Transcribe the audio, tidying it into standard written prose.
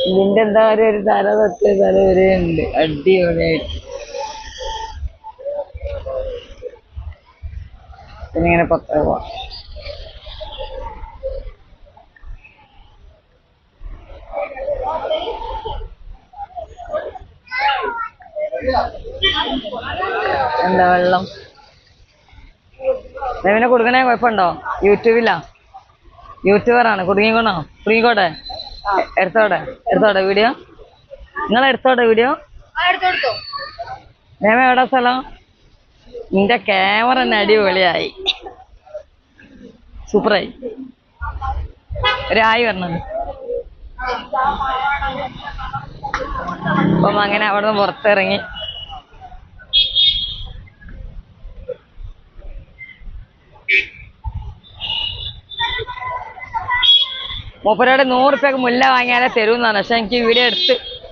ഇതിന്റെ എന്താ ഒരു തല തൊട്ട് തല വരെ ഉണ്ട് അടിപൊളിയായിട്ട്. പിന്നെ ഇങ്ങനെ പത്ര പോവാം. എന്താ വെള്ളം പിന്നെ കൊടുക്കണേ കുഴപ്പമുണ്ടോ? യൂട്യൂബിലാ, യൂട്യൂബറാണ്. കുടുങ്ങിക്കോണോ? കുടുങ്ങിക്കോട്ടെ. എടുത്തോടെ വീഡിയോ. നിങ്ങൾ എടുത്തോട്ടെ വീഡിയോ. നേമ എവിടെ സ്ഥലം? നിന്റെ ക്യാമറ തന്നെ അടിപൊളിയായി, സൂപ്പറായി. ഒരായി പറഞ്ഞത്. അപ്പം അങ്ങനെ അവിടെ നിന്ന് പുറത്തിറങ്ങി. മൂപ്പരോട് 100 റുപ്യക്ക് മുല്ല വാങ്ങിയാലേ തരൂന്നാണ്. പക്ഷെ എനിക്ക് വീഡിയോ എടുത്ത്